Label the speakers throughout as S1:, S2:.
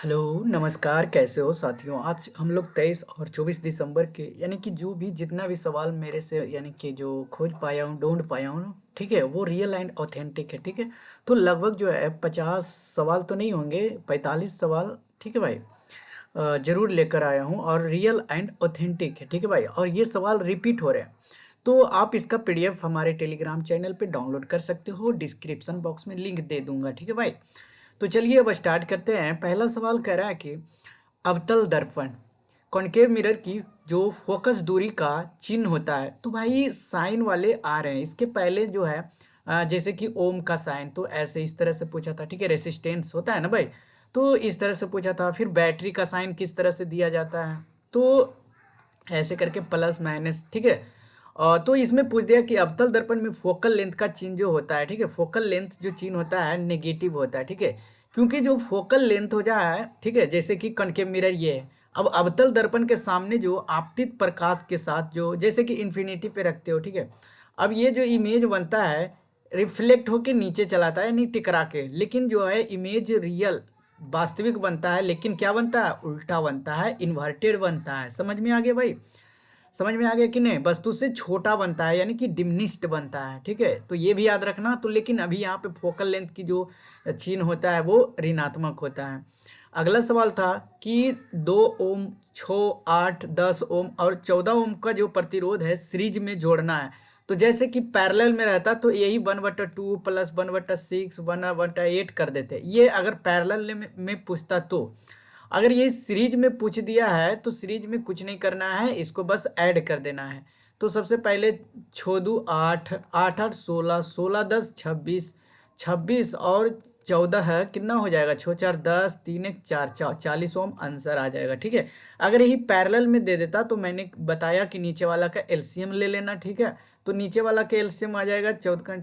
S1: Hello, नमस्कार। कैसे हो साथियों? आज हम लोग 23 और 24 दिसंबर के यानी कि जो भी जितना भी सवाल मेरे से यानी कि जो खोज पाया हूँ, ढूंढ पाया हूँ, ठीक है, वो रियल एंड ऑथेंटिक है। ठीक है, तो लगभग जो है 50 सवाल तो नहीं होंगे, 45 सवाल, ठीक है भाई, जरूर लेकर आया हूँ और रियल एंड ऑथेंटिक है। ठीक है भाई, और ये सवाल रिपीट हो रहे हैं। तो आप इसका पीडीएफ हमारे टेलीग्राम चैनल पे डाउनलोड कर सकते हो, डिस्क्रिप्शन बॉक्स में लिंक दे दूंगा। ठीक है भाई, तो चलिए अब स्टार्ट करते हैं। पहला सवाल कह रहा है कि अवतल दर्पण कॉनकेव मिरर की जो फोकस दूरी का चिन्ह होता है, तो भाई साइन वाले आ रहे हैं। इसके पहले जो है जैसे कि ओम का साइन, तो ऐसे इस तरह से पूछा था। ठीक है, रेसिस्टेंस होता है ना भाई, तो इस तरह से पूछा था। फिर बैटरी का साइन किस तरह से दिया जाता है, तो ऐसे करके प्लस माइनस। ठीक है, तो इसमें पूछ दिया कि अवतल दर्पण में फोकल लेंथ का चिन्ह जो होता है, ठीक है, फोकल लेंथ जो चिन्ह होता है नेगेटिव होता है। ठीक है, क्योंकि जो फोकल लेंथ हो जाए, ठीक है, जैसे कि कनकेव मिरर ये है। अब अवतल दर्पण के सामने जो आपतित प्रकाश के साथ जो जैसे कि इन्फिनिटी पे रखते हो, ठीक है, अब ये जो इमेज बनता है रिफ्लेक्ट होके नीचे चलाता है, नहीं टकरा के, लेकिन जो है इमेज रियल वास्तविक बनता है, लेकिन क्या बनता है, उल्टा बनता है, इन्वर्टेड बनता है। समझ में आ गया भाई? समझ में आ गया कि नहीं? वस्तु से छोटा बनता है यानी कि डिमिनिश्ड बनता है। ठीक है, तो ये भी याद रखना। तो लेकिन अभी यहाँ पे फोकल लेंथ की जो चिन्ह होता है वो ऋणात्मक होता है। अगला सवाल था कि 2 ओम, 6, 8, 10 ओम और 14 ओम का जो प्रतिरोध है सीरीज में जोड़ना है। तो जैसे कि पैरेलल में रहता तो यही 1/2 प्लस 1/6 1/8 कर देते। ये अगर पैरेलल में पूछता तो, अगर ये सीरीज में पूछ दिया है तो सीरीज में कुछ नहीं करना है, इसको बस ऐड कर देना है। तो सबसे पहले 6 2 8, 8 8 16, 16 10 26, 26 और 14 है, कितना हो जाएगा, 6 4 10, 3 1 4 40 ओम आंसर आ जाएगा। ठीक है, अगर यही पैरेलल में दे देता तो मैंने बताया कि नीचे वाला का एलसीएम ले लेना। ठीक है, तो नीचे वाला का एलसीएम आ जाएगा 14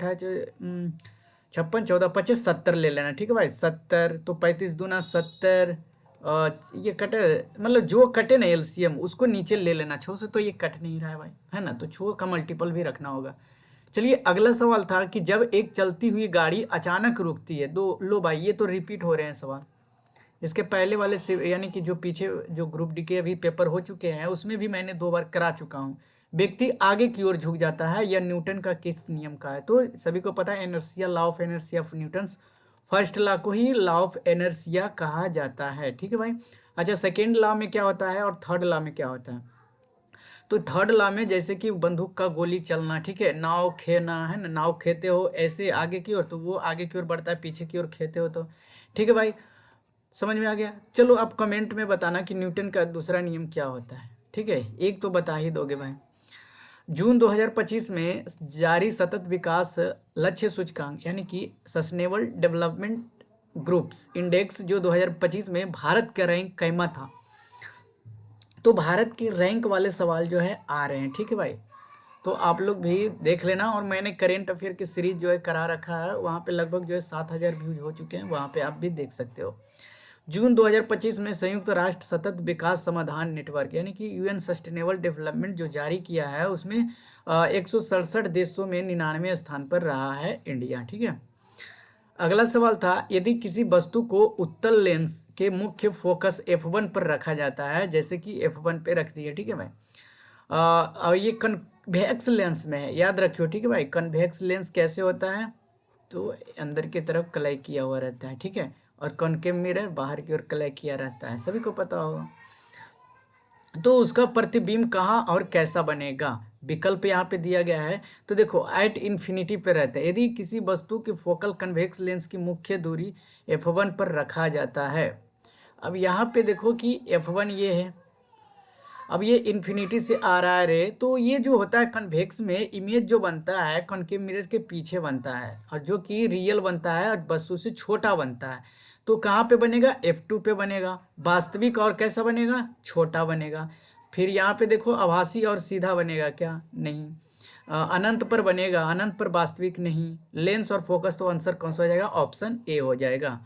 S1: 56 14 25 70 ले लेना। ठीक है भाई, 70 तो 35 दूना 70। ये कटे, मतलब जो कटे ना एलसीएम उसको नीचे ले लेना। छो से तो ये कट नहीं रहा है भाई, है ना, तो छो का मल्टीपल भी रखना होगा। चलिए अगला सवाल था कि जब एक चलती हुई गाड़ी अचानक रुकती है, दो लो भाई, ये तो रिपीट हो रहे हैं सवाल। इसके पहले वाले से यानी कि जो पीछे जो ग्रुप डी के अभी पेपर हो चुके हैं उसमें भी मैंने 2 बार करा चुका हूँ। व्यक्ति आगे की ओर झुक जाता है, यह न्यूटन का किस नियम का है? तो सभी को पता है, inertia, law of inertia of Newton. First law को ही लॉ ऑफ इनर्शिया कहा जाता है। ठीक है भाई, अच्छा, सेकेंड लॉ में क्या होता है और थर्ड लॉ में क्या होता है? तो थर्ड लॉ में जैसे कि बंदूक का गोली चलना, ठीक है, नाव खेना, है ना, नाव खेते हो ऐसे आगे की ओर तो वो आगे की ओर बढ़ता है, पीछे की ओर खेते हो तो। ठीक है भाई, समझ में आ गया? चलो आप कमेंट में बताना कि न्यूटन का दूसरा नियम क्या होता है। ठीक है, एक तो बता ही दोगे भाई। जून 2025 में जारी सतत विकास लक्ष्य सूचकांक यानी कि सस्टेनेबल डेवलपमेंट ग्रुप्स इंडेक्स जो 2025 में भारत का रैंक कैमा था। तो भारत की रैंक वाले सवाल जो है आ रहे हैं। ठीक है भाई, तो आप लोग भी देख लेना। और मैंने करेंट अफेयर की सीरीज जो है करा रखा है, वहाँ पे लगभग जो है 7,000 व्यूज हो चुके हैं, वहाँ पे आप भी देख सकते हो। जून 2025 में संयुक्त राष्ट्र सतत विकास समाधान नेटवर्क यानी कि यूएन सस्टेनेबल डेवलपमेंट जो जारी किया है उसमें 167 देशों में 99 स्थान पर रहा है इंडिया। ठीक है, अगला सवाल था यदि किसी वस्तु को उत्तल लेंस के मुख्य फोकस F1 पर रखा जाता है, जैसे कि F1 पे रख दिए, ठीक है भाई, और ये कन्वेक्स लेंस में है, याद रखियो। ठीक है भाई, कन्वेक्स लेंस कैसे होता है, तो अंदर की तरफ कलाई किया हुआ रहता है, ठीक है, और कॉनकेव मिरर बाहर की ओर कलाई किया रहता है, सभी को पता होगा। तो उसका प्रतिबिंब कहाँ और कैसा बनेगा, विकल्प यहाँ पे दिया गया है। तो देखो एट इन्फिनिटी पे रहता है। यदि किसी वस्तु के फोकल कन्वेक्स लेंस की मुख्य दूरी F1 पर रखा जाता है। अब यहाँ पे देखो कि F1 ये है, अब ये इन्फिनिटी से आ रहा है रे, तो ये जो होता है कन्वेक्स में इमेज जो बनता है कॉनकेव मिरर के पीछे बनता है, और जो कि रियल बनता है और वस्तु से छोटा बनता है। तो कहाँ पे बनेगा, F2 पे बनेगा। वास्तविक और कैसा बनेगा, छोटा बनेगा। फिर यहाँ पे देखो आभासी और सीधा बनेगा क्या, नहीं। अनंत पर बनेगा, अनंत पर वास्तविक नहीं। लेंस और फोकस, तो आंसर कौन सा हो जाएगा, ऑप्शन ए हो जाएगा।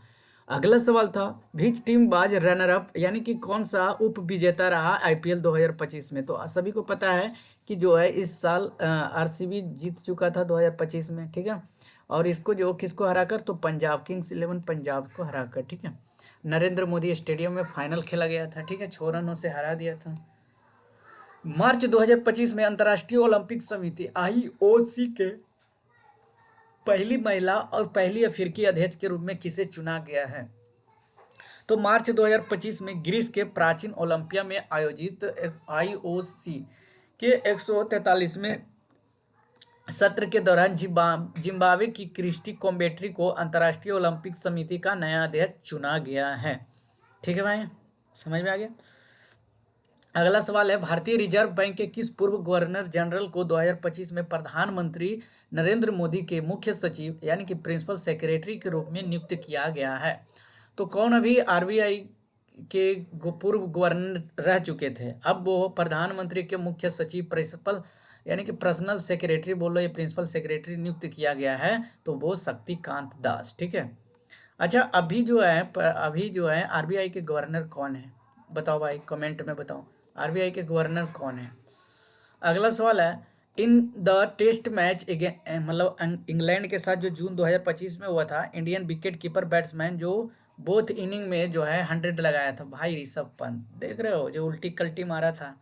S1: अगला सवाल था विच टीम बाज रनर अप यानी कि कौन सा उप विजेता रहा आईपीएल 2025 में? तो सभी को पता है कि जो है इस साल आरसीबी जीत चुका था 2025 में, ठीक है, और इसको जो किसको हराकर, तो पंजाब किंग्स 11 पंजाब को हराकर। ठीक है, नरेंद्र मोदी स्टेडियम में फाइनल खेला गया था, ठीक है, 6 रनों से हरा दिया था। मार्च 2025 में अंतर्राष्ट्रीय ओलंपिक समिति आईओसी के पहली महिला और पहली अफ्रीकी अध्यक्ष के रूप में किसे चुना गया है? तो मार्च 2025 में ग्रीस के प्राचीन ओलंपिया में आयोजित आईओसी के 143वें सत्र के दौरान जिम्बाब्वे की क्रिस्टी कोम्बेट्री को अंतर्राष्ट्रीय ओलंपिक समिति का नया अध्यक्ष चुना गया है। ठीक है भाई, समझ में आ गया। अगला सवाल है, भारतीय रिजर्व बैंक के किस पूर्व गवर्नर जनरल को 2025 में प्रधानमंत्री नरेंद्र मोदी के मुख्य सचिव यानी कि प्रिंसिपल सेक्रेटरी के रूप में नियुक्त किया गया है? तो कौन अभी आरबीआई के पूर्व गवर्नर रह चुके थे, अब वो प्रधानमंत्री के मुख्य सचिव प्रिंसिपल यानी कि पर्सनल सेक्रेटरी बोलो या प्रिंसिपल सेक्रेटरी नियुक्त किया गया है, तो वो शक्तिकांत दास। ठीक है, अच्छा अभी जो है आरबीआई के गवर्नर कौन है, बताओ भाई, कमेंट में बताओ आरबीआई के गवर्नर कौन है। अगला सवाल है, इन द टेस्ट मैच मतलब इंग्लैंड के साथ जो जून 2025 में हुआ था, इंडियन विकेट कीपर बैट्समैन जो बोथ इनिंग में जो है 100 लगाया था भाई, ऋषभ पंत, देख रहे हो, जो उल्टी कल्टी मारा था।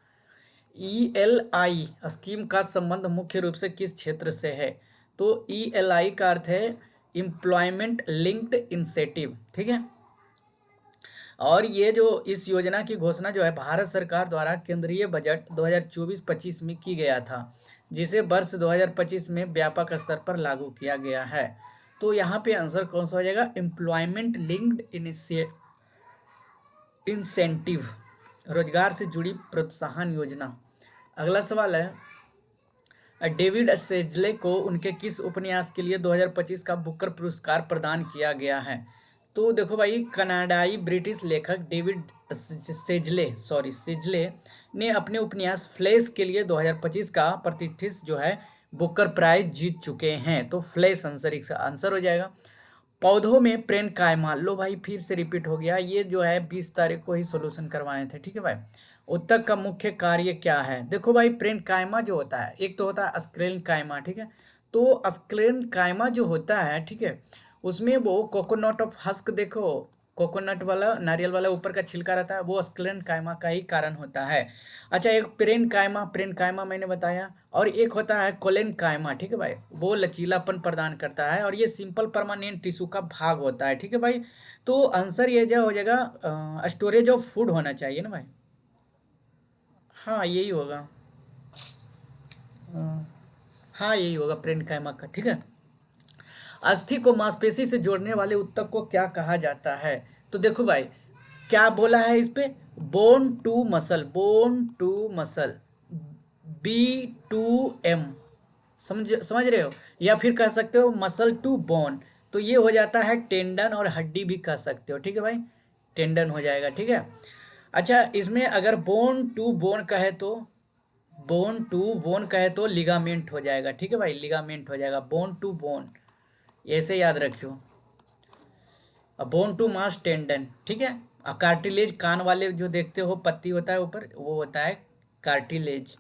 S1: ELI स्कीम का संबंध मुख्य रूप से किस क्षेत्र से है? तो ELI का अर्थ है एम्प्लॉयमेंट लिंक्ड इंसेंटिव। ठीक है, और ये जो इस योजना की घोषणा जो है भारत सरकार द्वारा केंद्रीय बजट 2024-25 में की गया था, जिसे वर्ष 2025 में व्यापक स्तर पर लागू किया गया है। तो यहाँ पे आंसर कौन सा हो जाएगा? एम्प्लॉयमेंट लिंक्ड इंसेंटिव, रोजगार से जुड़ी प्रोत्साहन योजना। अगला सवाल है, डेविड सेजले को उनके किस उपन्यास के लिए 2025 का बुकर पुरस्कार प्रदान किया गया है? तो देखो भाई, कनाडाई ब्रिटिश लेखक डेविड सेजले ने अपने उपन्यास फ्लैश के लिए 2025 का प्रतिष्ठित जो है बुकर प्राइज जीत चुके हैं। तो फ्लैश आंसर हो जाएगा। पौधों में प्रेनकाइमा, लो भाई फिर से रिपीट हो गया, ये जो है 20 तारीख को ही सोल्यूशन करवाए थे। ठीक है भाई, उत्तक का मुख्य कार्य क्या है? देखो भाई, प्रेनकाइमा जो होता है, एक तो होता है स्क्लेनकाइमा, ठीक है, तो स्क्लेनकाइमा जो होता है, ठीक है, उसमें वो कोकोनट ऑफ हस्क, देखो कोकोनट वाला, नारियल वाला ऊपर का छिलका रहता है, वो स्क्लेनकाइमा का ही कारण होता है। अच्छा, एक प्रेनकाइमा मैंने बताया, और एक होता है कोलेनकाइमा। ठीक है भाई, वो लचीलापन प्रदान करता है और ये सिंपल परमानेंट टिश्यू का भाग होता है। ठीक है भाई, तो आंसर ये जो हो जाएगा स्टोरेज ऑफ फूड होना चाहिए ना भाई, हाँ यही होगा, हाँ यही होगा प्रेनकाइमा का। ठीक है, अस्थि को मांसपेशी से जोड़ने वाले ऊतक को क्या कहा जाता है? तो देखो भाई, क्या बोला है इस पे? बोन टू मसल, B2M, समझ रहे हो, या फिर कह सकते हो मसल टू बोन, तो ये हो जाता है टेंडन और हड्डी भी कह सकते हो। ठीक है भाई, टेंडन हो जाएगा। ठीक है, अच्छा इसमें अगर बोन टू बोन कहे तो लिगामेंट हो जाएगा। ठीक है भाई, लिगामेंट हो जाएगा, बोन टू बोन, ऐसे याद रखियो, बोन टू मास टेंडन। ठीक है, और कार्टिलेज, कान वाले जो देखते हो पत्ती होता है ऊपर, वो होता है कार्टिलेज।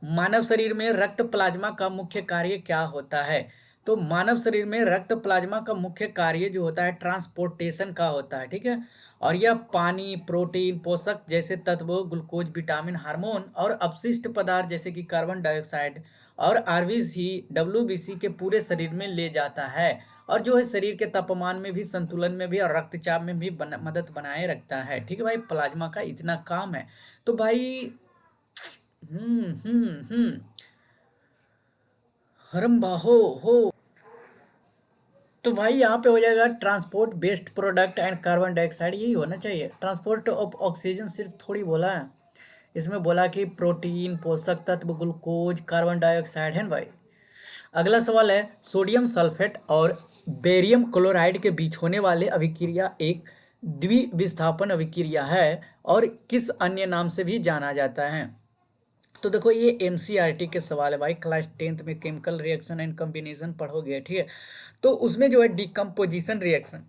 S1: मानव शरीर में रक्त प्लाज्मा का मुख्य कार्य क्या होता है? तो मानव शरीर में रक्त प्लाज्मा का मुख्य कार्य जो होता है ट्रांसपोर्टेशन का होता है। ठीक है, और यह पानी, प्रोटीन, पोषक जैसे तत्व, ग्लूकोज, विटामिन, हार्मोन और अपशिष्ट पदार्थ जैसे कि कार्बन डाइऑक्साइड और आरबीसी, डब्ल्यूबीसी के पूरे शरीर में ले जाता है, और जो है शरीर के तापमान में भी, संतुलन में भी और रक्तचाप में भी मदद बनाए रखता है। ठीक है भाई, प्लाज्मा का इतना काम है। तो भाई हरम्बा हो, तो भाई यहाँ पे हो जाएगा transport based product and carbon dioxide, यही होना चाहिए। ट्रांसपोर्ट ऑफ ऑक्सीजन सिर्फ थोड़ी बोला है, इसमें बोला कि प्रोटीन, पोषक तत्व, ग्लूकोज, कार्बन डाइऑक्साइड है ना भाई। अगला सवाल है, सोडियम सल्फेट और बेरियम क्लोराइड के बीच होने वाले अभिक्रिया एक द्विविस्थापन अभिक्रिया है और किस अन्य नाम से भी जाना जाता है? तो देखो, ये एनसीईआरटी के सवाल है भाई, क्लास 10th में केमिकल रिएक्शन एंड कॉम्बिनेशन पढ़ोगे। ठीक है, तो उसमें जो है डिकम्पोजिशन रिएक्शन,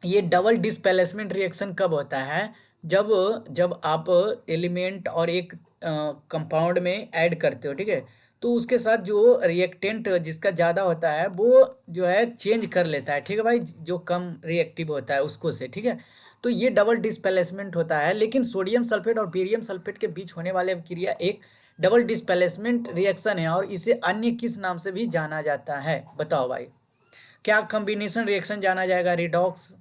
S1: ये डबल डिस्प्लेसमेंट रिएक्शन कब होता है? जब जब आप एलिमेंट और एक कंपाउंड में ऐड करते हो। ठीक है, तो तो उसके साथ जो रिएक्टेंट जिसका ज़्यादा होता है वो जो है चेंज कर लेता है, ठीक है भाई, जो कम रिएक्टिव होता है उसको से, ठीक है। तो ये डबल डिस्प्लेसमेंट होता है, लेकिन सोडियम सल्फेट और बेरियम सल्फेट के बीच होने वाले अभिक्रिया एक डबल डिस्प्लेसमेंट रिएक्शन है, और इसे अन्य किस नाम से भी जाना जाता है, बताओ भाई। क्या कॉम्बिनेशन रिएक्शन जाना जाएगा, रिडॉक्स,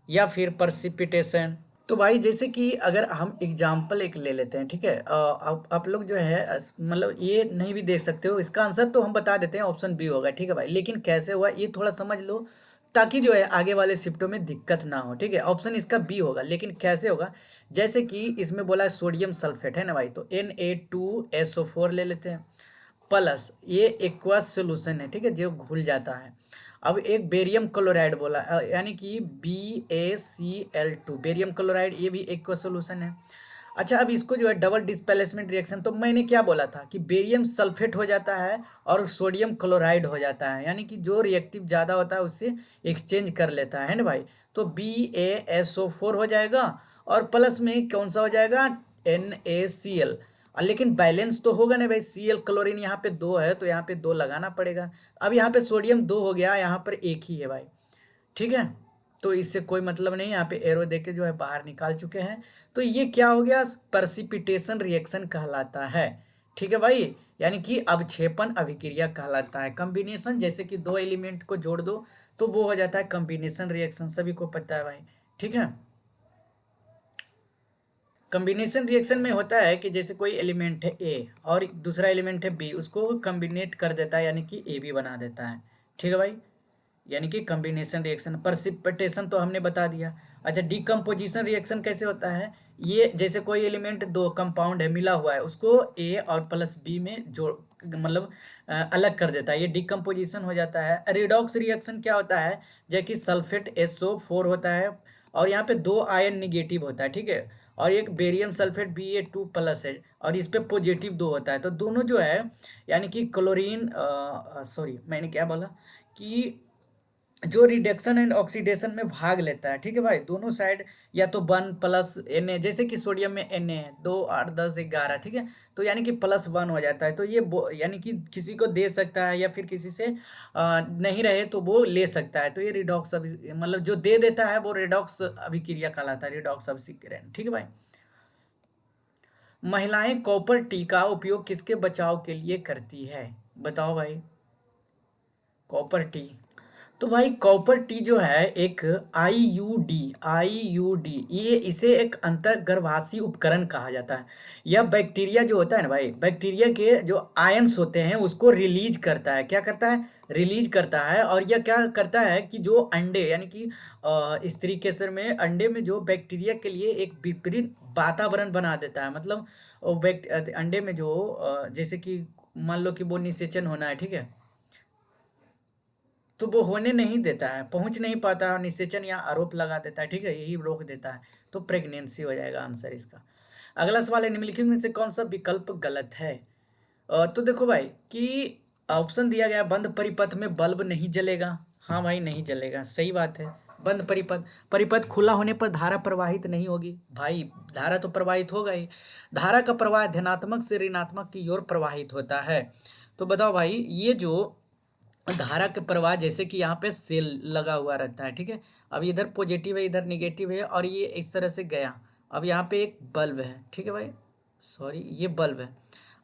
S1: या फिर पर्सिपिटेशन। तो भाई जैसे कि अगर हम एग्जाम्पल एक ले लेते हैं, ठीक है, आप लोग जो है मतलब ये नहीं भी देख सकते हो, इसका आंसर तो हम बता देते हैं, ऑप्शन बी होगा, ठीक है भाई, लेकिन कैसे हुआ ये थोड़ा समझ लो, ताकि जो है आगे वाले शिफ्टों में दिक्कत ना हो, ठीक है। ऑप्शन इसका बी होगा, लेकिन कैसे होगा, जैसे कि इसमें बोला है सोडियम सल्फेट है ना भाई, तो Na2SO4 ले लेते हैं, प्लस ये एक्वस सोल्यूशन है, ठीक है, जो घुल जाता है। अब एक बेरियम क्लोराइड बोला, यानी कि BaCl2, बेरियम क्लोराइड, ये भी एक्वस सोल्यूशन है। अच्छा, अब इसको जो है डबल डिस्प्लेसमेंट रिएक्शन, तो मैंने क्या बोला था कि बेरियम सल्फेट हो जाता है और सोडियम क्लोराइड हो जाता है, यानी कि जो रिएक्टिव ज़्यादा होता है उससे एक्सचेंज कर लेता है ना भाई। तो BaSO4 हो जाएगा, और प्लस में कौन सा हो जाएगा, NaCl। लेकिन बैलेंस तो होगा ना भाई, Cl क्लोरीन यहाँ पे 2 है तो यहाँ पे 2 लगाना पड़ेगा। अब यहाँ पे सोडियम 2 हो गया, यहाँ पर एक ही है भाई, ठीक है। तो इससे कोई मतलब नहीं, यहाँ पे एरो देके जो है बाहर निकाल चुके हैं। तो ये क्या हो गया, पर्सिपिटेशन रिएक्शन कहलाता है, ठीक है भाई, यानी कि अवक्षेपण अभिक्रिया कहलाता है। कॉम्बिनेशन, जैसे कि दो एलिमेंट को जोड़ दो तो वो हो जाता है कॉम्बिनेशन रिएक्शन, सभी को पता है भाई, ठीक है। कॉम्बिनेशन रिएक्शन में होता है कि जैसे कोई एलिमेंट है ए और दूसरा एलिमेंट है बी, उसको कॉम्बिनेट कर देता है, यानी कि ए बी बना देता है, ठीक है भाई, यानी कि कॉम्बिनेशन रिएक्शन। पर्सिपिटेशन तो हमने बता दिया। अच्छा, डीकम्पोजिशन रिएक्शन कैसे होता है, ये जैसे कोई एलिमेंट दो कंपाउंड है मिला हुआ है, उसको ए और प्लस बी में जोड़ मतलब अलग कर देता है, ये डीकम्पोजिशन हो जाता है। रिडॉक्स रिएक्शन क्या होता है, जैसे कि सल्फेट SO4 होता है और यहाँ पे 2 आयन निगेटिव होता है, ठीक है, और एक बेरियम सल्फेट Ba2+ है और इस पे पॉजिटिव 2 होता है, तो दोनों जो है यानी कि क्लोरीन, सॉरी मैंने क्या बोला, कि जो रिडक्शन एंड ऑक्सीडेशन में भाग लेता है, ठीक है भाई, दोनों साइड, या तो 1 + Na, जैसे कि सोडियम में Na है 2 8 10 11, ठीक है, तो यानी कि +1 हो जाता है, तो ये यानी कि किसी को दे सकता है या फिर किसी से नहीं रहे तो वो ले सकता है, तो ये रिडॉक्स मतलब जो दे देता है वो रिडॉक्स अभिक्रिया कहलाता है, रिडॉक्स अभिक्रिया, ठीक है भाई। महिलाएं कॉपर टी का उपयोग किसके बचाव के लिए करती है, बताओ भाई। कॉपर टी, तो भाई कॉपर टी जो है एक आईयूडी, ये इसे एक अंतर्गर्भाशी उपकरण कहा जाता है। यह बैक्टीरिया जो होता है ना भाई, बैक्टीरिया के जो आयंस होते हैं उसको रिलीज करता है, क्या करता है, रिलीज करता है। और यह क्या करता है कि जो अंडे, यानी कि स्त्री केसर में अंडे में जो बैक्टीरिया के लिए एक विपरीत वातावरण बना देता है, मतलब अंडे में जो जैसे कि मान लो कि वो निषेचन होना है, ठीक है, तो वो होने नहीं देता है, पहुंच नहीं पाता, निषेचन या आरोप लगा देता है, ठीक है, यही रोक देता है, तो प्रेगनेंसी हो जाएगा आंसर इसका। अगला सवाल है, निम्नलिखित में से कौन सा विकल्प गलत है। तो देखो भाई कि ऑप्शन दिया गया, बंद परिपथ में बल्ब नहीं जलेगा, हाँ भाई नहीं जलेगा, सही बात है। बंद परिपथ, परिपथ खुला होने पर धारा प्रवाहित नहीं होगी, भाई धारा तो प्रवाहित होगा ही, धारा का प्रवाह धनात्मक से ऋणात्मक की ओर प्रवाहित होता है। तो बताओ भाई, ये जो धारा के प्रवाह, जैसे कि यहाँ पे सेल लगा हुआ रहता है, ठीक है, अब इधर पॉजिटिव है इधर निगेटिव है और ये इस तरह से गया, अब यहाँ पे एक बल्ब है, ठीक है भाई, सॉरी ये बल्ब है,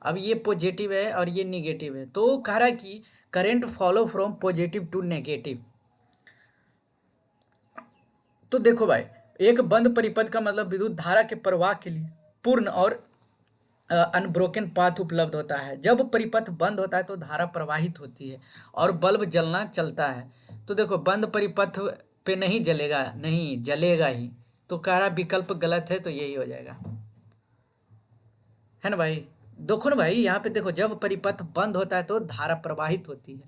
S1: अब ये पॉजिटिव है और ये निगेटिव है, तो कह रहा है कि current follow from positive to negative. तो देखो भाई, एक बंद परिपथ का मतलब विद्युत धारा के प्रवाह के लिए पूर्ण और अनब्रोकन पाथ उपलब्ध होता है। जब परिपथ बंद होता है तो धारा प्रवाहित होती है और बल्ब जलना चलता है। तो देखो बंद परिपथ पे नहीं जलेगा, नहीं जलेगा ही, तो कह रहा विकल्प गलत है, तो यही हो जाएगा, है ना भाई। देखो ना भाई, यहाँ पे देखो, जब परिपथ बंद होता है तो धारा प्रवाहित होती है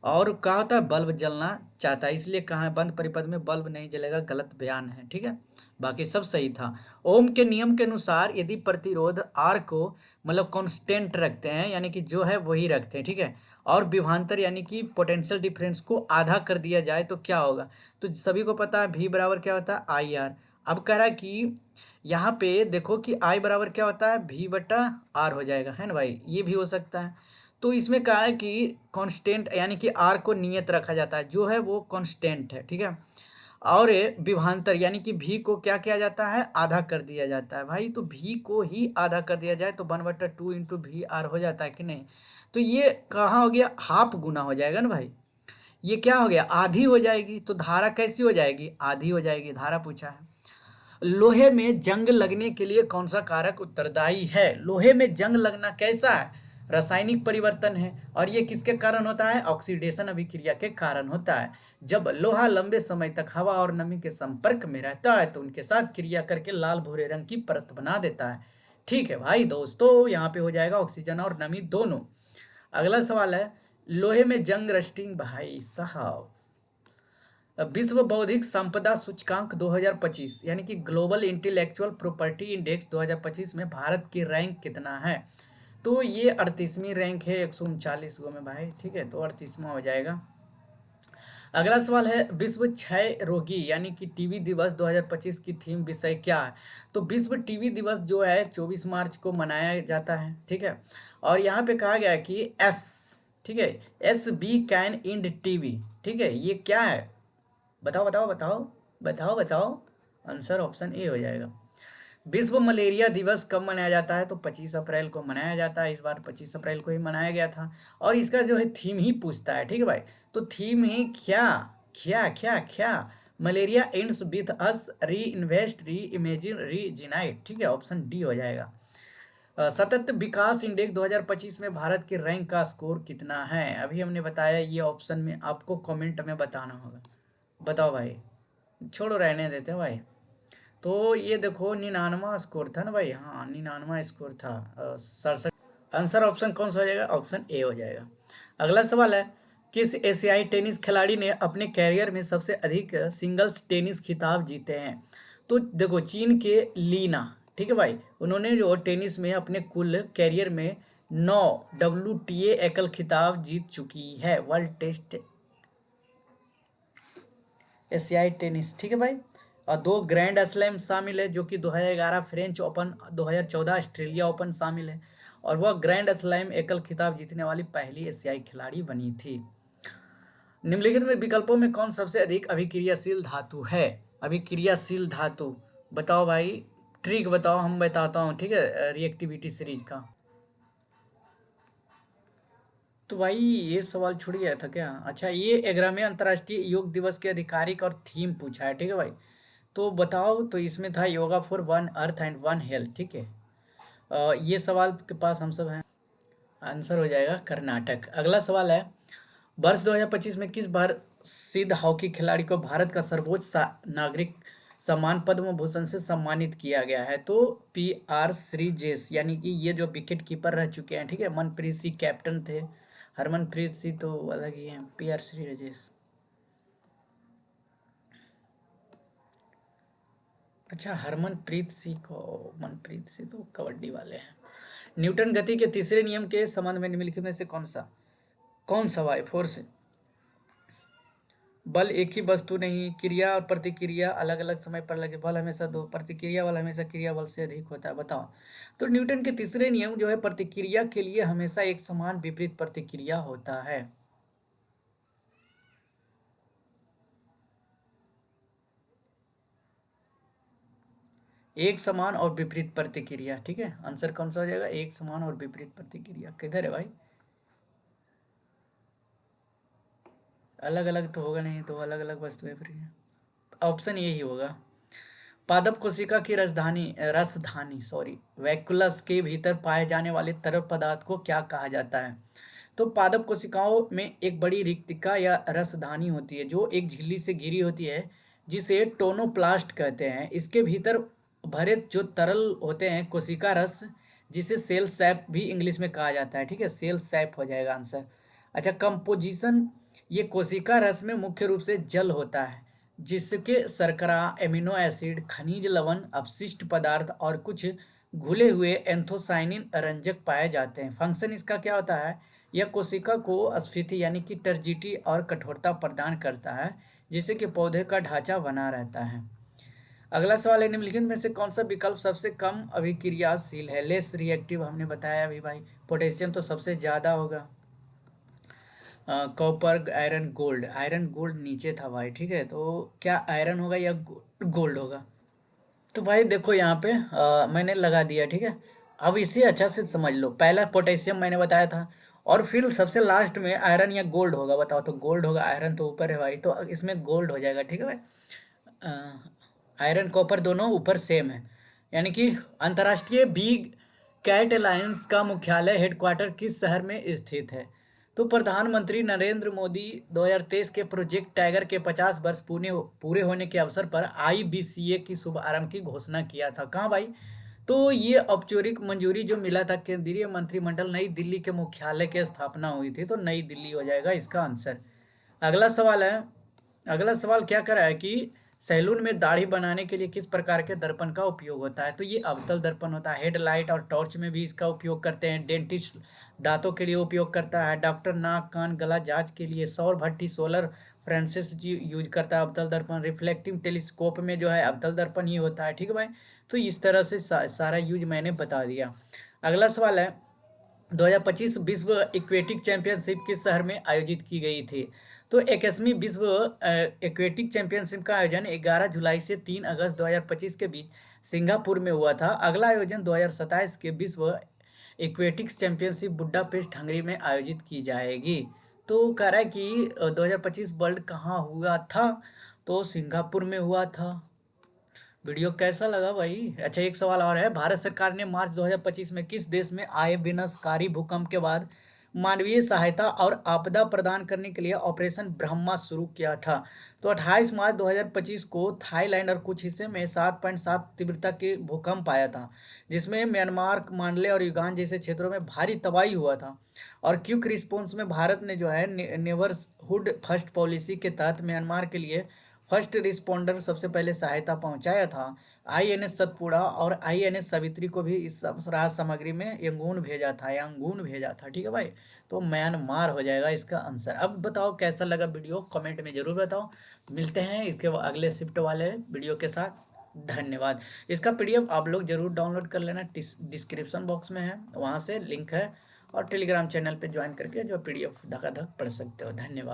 S1: और क्या होता है, बल्ब जलना चाहता है, इसलिए कहा है बंद परिपथ में बल्ब नहीं जलेगा, गलत बयान है, ठीक है, बाकी सब सही था। ओम के नियम के अनुसार यदि प्रतिरोध आर को मतलब कांस्टेंट रखते हैं, यानी कि जो है वही रखते हैं, ठीक है, और विभवांतर यानी कि पोटेंशियल डिफरेंस को आधा कर दिया जाए तो क्या होगा, तो सभी को पता है V बराबर क्या होता है IR। अब कह रहा है कि यहाँ पे देखो कि I बराबर क्या होता है V/R हो जाएगा, है ना भाई, ये भी हो सकता है। तो इसमें कहा है कि कांस्टेंट यानी कि आर को नियत रखा जाता है, जो है वो कांस्टेंट है, ठीक है। और ये विभवांतर यानी कि भी को क्या किया जाता है, आधा कर दिया जाता है भाई। तो भी को ही आधा कर दिया जाए तो 1/2 इंटू वी आर हो जाता है कि नहीं। तो ये कहाँ हो गया, हाफ गुना हो जाएगा ना भाई। ये क्या हो गया, आधी हो जाएगी। तो धारा कैसी हो जाएगी, आधी हो जाएगी। धारा पूछा है लोहे में जंग लगने के लिए कौन सा कारक उत्तरदायी है। लोहे में जंग लगना कैसा है, रासायनिक परिवर्तन है। और ये किसके कारण होता है, ऑक्सीडेशन अभिक्रिया के कारण होता है। जब लोहा लंबे समय तक हवा और नमी के संपर्क में रहता है तो उनके साथ क्रिया करके लाल भूरे रंग की परत बना देता है। ठीक है भाई दोस्तों, यहाँ पे हो जाएगा ऑक्सीजन और नमी दोनों। अगला सवाल है लोहे में जंग रस्टिंग भाई साहब। विश्व बौद्धिक संपदा सूचकांक 2025 यानी कि ग्लोबल इंटेलेक्चुअल प्रॉपर्टी इंडेक्स 2025 में भारत की रैंक कितना है। तो ये 38वीं रैंक है 139 गो में भाई, ठीक है। तो 38वां हो जाएगा। अगला सवाल है विश्व क्षय रोगी यानी कि टीबी दिवस 2025 की थीम विषय क्या है। तो विश्व टीबी दिवस जो है 24 मार्च को मनाया जाता है, ठीक है। और यहाँ पे कहा गया है कि एस, ठीक है, S B can end TB, ठीक है। ये क्या है, बताओ बताओ बताओ बताओ बताओ। आंसर ऑप्शन ए हो जाएगा। विश्व मलेरिया दिवस कब मनाया जाता है। तो 25 अप्रैल को मनाया जाता है। इस बार 25 अप्रैल को ही मनाया गया था। और इसका जो है थीम ही पूछता है, ठीक है भाई। तो थीम ही क्या, क्या क्या क्या, मलेरिया एंड्स विथ अस, री इन्वेस्ट, री इमेजिन, री जिनाइट, ठीक है। ऑप्शन डी हो जाएगा। सतत विकास इंडेक्स 2025 में भारत के रैंक का स्कोर कितना है। अभी हमने बताया, ये ऑप्शन में आपको कमेंट में बताना होगा। बताओ भाई, छोड़ो रहने देते हैं भाई। तो ये देखो 99 स्कोर था ना भाई, हाँ 99 स्कोर था। 67। आंसर ऑप्शन कौन सा हो जाएगा, ऑप्शन ए हो जाएगा। अगला सवाल है किस एशियाई टेनिस खिलाड़ी ने अपने कैरियर में सबसे अधिक सिंगल्स टेनिस खिताब जीते हैं। तो देखो चीन के लीना, ठीक है भाई, उन्होंने जो टेनिस में अपने कुल कैरियर में 9 WTA एकल खिताब जीत चुकी है, वर्ल्ड टेस्ट एशियाई टेनिस, ठीक है भाई। और 2 ग्रैंड स्लैम शामिल है जो कि 2011 फ्रेंच ओपन, 2014 ऑस्ट्रेलिया ओपन शामिल है। और वह ग्रैंड स्लैम एकल खिताब जीतने वाली पहली एशियाई खिलाड़ी बनी थी। निम्नलिखित में विकल्पों में कौन सबसे अधिक अभिक्रियाशील धातु है। अभिक्रियाशील धातु बताओ भाई, ट्रिक बताओ, हम बताता हूँ, ठीक है, रिएक्टिविटी सीरीज का। तो भाई ये सवाल छूट गया था क्या। अच्छा, ये 11वें अंतर्राष्ट्रीय योग दिवस के आधिकारिक और थीम पूछा है, ठीक है भाई। तो बताओ, तो इसमें था yoga for one earth and one health, ठीक है। ये सवाल के पास हम सब हैं। आंसर हो जाएगा कर्नाटक। अगला सवाल है वर्ष 2025 में किस बार सिद्ध हॉकी खिलाड़ी को भारत का सर्वोच्च नागरिक सम्मान पद्म भूषण से सम्मानित किया गया है। तो PR श्रीजेश यानी कि ये जो विकेट कीपर रह चुके हैं, ठीक है। मनप्रीत सिंह कैप्टन थे, हरमनप्रीत सिंह तो अलग ही हैं, PR श्रीजेश। अच्छा, हरमनप्रीत सिंह को, मनप्रीत सिंह तो कबड्डी वाले हैं। न्यूटन गति के तीसरे नियम के संबंध में निम्नलिखित में से कौन सा वाई फोर्स, बल एक ही वस्तु नहीं, क्रिया और प्रतिक्रिया अलग अलग समय पर लगे, बल हमेशा दो, प्रतिक्रिया बल हमेशा क्रिया बल से अधिक होता है, बताओ। तो न्यूटन के तीसरे नियम जो है प्रतिक्रिया के लिए हमेशा एक समान विपरीत प्रतिक्रिया होता है। एक समान और विपरीत प्रतिक्रिया, ठीक है। आंसर कौन सा हो जाएगा, एक समान और विपरीत प्रतिक्रिया। किधर है भाई, अलग अलग तो होगा नहीं, तो अलग अलग वस्तुएं फिर ऑप्शन यही होगा। पादप कोशिका की रसधानी वैक्यूलस के भीतर पाए जाने वाले तरल पदार्थ को क्या कहा जाता है। तो पादप कोशिकाओं में एक बड़ी रिक्तिका या रसधानी होती है जो एक झिल्ली से घिरी होती है, जिसे टोनोप्लास्ट कहते हैं। इसके भीतर भरे जो तरल होते हैं कोशिका रस, जिसे सेल सैप भी इंग्लिश में कहा जाता है, ठीक है। सेल सैप हो जाएगा आंसर। अच्छा, कंपोजिशन, ये कोशिका रस में मुख्य रूप से जल होता है जिसके शर्करा, एमिनो एसिड, खनिज लवण, अपशिष्ट पदार्थ और कुछ घुले हुए एंथोसाइनिन रंजक पाए जाते हैं। फंक्शन इसका क्या होता है, यह कोशिका को स्फीति यानी कि टर्जिटी और कठोरता प्रदान करता है जिससे कि पौधे का ढांचा बना रहता है। अगला सवाल है, निम्नलिखित में से कौन सा विकल्प सबसे कम अभिक्रियाशील है? लेस रिएक्टिव हमने बताया अभी भाई। पोटेशियम तो सबसे ज़्यादा होगा। Copper, iron, gold. Iron gold नीचे था भाई, ठीक है, तो क्या आयरन होगा या गोल्ड होगा? तो भाई देखो यहाँ पे मैंने लगा दिया, ठीक है। अब इसे अच्छा से समझ लो, पहला पोटेशियम मैंने बताया था, और फिर सबसे लास्ट में आयरन या गोल्ड होगा। बताओ, तो गोल्ड होगा, आयरन तो ऊपर है भाई, तो इसमें गोल्ड हो जाएगा, ठीक है भाई। आयरन कॉपर दोनों ऊपर सेम है। यानी कि अंतर्राष्ट्रीय बिग कैट अलायंस का मुख्यालय हेडक्वार्टर किस शहर में स्थित है? तो प्रधानमंत्री नरेंद्र मोदी 2023 के प्रोजेक्ट टाइगर के 50 वर्ष पूरे होने के अवसर पर आईबीसीए की शुभारंभ की घोषणा किया था। कहाँ भाई? तो ये औपचारिक मंजूरी जो मिला था केंद्रीय मंत्रिमंडल, नई दिल्ली के मुख्यालय की स्थापना हुई थी, तो नई दिल्ली हो जाएगा इसका आंसर। अगला सवाल है, अगला सवाल क्या कर रहा है कि सैलून में दाढ़ी बनाने के लिए किस प्रकार के दर्पण का उपयोग होता है? तो ये अवतल दर्पण होता है। हेडलाइट और टॉर्च में भी इसका उपयोग करते हैं। डेंटिस्ट दांतों के लिए उपयोग करता है। डॉक्टर नाक कान गला जांच के लिए। सौर भट्टी सोलर फ्रेंसिस यूज करता है अवतल दर्पण। रिफ्लेक्टिव टेलीस्कोप में जो है अवतल दर्पण ही होता है, ठीक है भाई। तो इस तरह से सारा यूज मैंने बता दिया। अगला सवाल है, 2025 विश्व एक्वेटिक चैंपियनशिप किस शहर में आयोजित की गई थी? तो 21वीं विश्व एक्वेटिक चैंपियनशिप का आयोजन 11 जुलाई से 3 अगस्त 2025 के बीच सिंगापुर में हुआ था। अगला आयोजन 2027 के विश्व एक्वेटिक्स चैंपियनशिप बुडापेस्ट हंगरी में आयोजित की जाएगी। तो कह रहा है कि 2025 वर्ल्ड कहाँ हुआ था? तो सिंगापुर में हुआ था। वीडियो कैसा लगा भाई? अच्छा, एक सवाल और है, भारत सरकार ने मार्च 2025 में किस देश में आए विनाशकारी भूकंप के बाद मानवीय सहायता और आपदा प्रदान करने के लिए ऑपरेशन ब्रह्मा शुरू किया था? तो 28 मार्च 2025 को थाईलैंड और कुछ हिस्से में 7.7 तीव्रता के भूकंप आया था, जिसमें म्यांमार, मांडले और युगान जैसे क्षेत्रों में भारी तबाही हुआ था। और क्विक रिस्पॉन्स में भारत ने जो है नेबरहुड फर्स्ट पॉलिसी के तहत म्यांमार के लिए फर्स्ट रिस्पॉन्डर सबसे पहले सहायता पहुंचाया था। आईएनएस सतपुड़ा और आईएनएस सावित्री को भी इस राहत सामग्री में यांगून भेजा था, ठीक है भाई। तो म्यांमार हो जाएगा इसका आंसर। अब बताओ कैसा लगा वीडियो, कमेंट में जरूर बताओ। मिलते हैं इसके अगले शिफ्ट वाले वीडियो के साथ। धन्यवाद। इसका पीडीएफ आप लोग जरूर डाउनलोड कर लेना, डिस्क्रिप्शन बॉक्स में है, वहाँ से लिंक है। और टेलीग्राम चैनल पे ज्वाइन करके जो पीडीएफ धकाधक पढ़ सकते हो। धन्यवाद।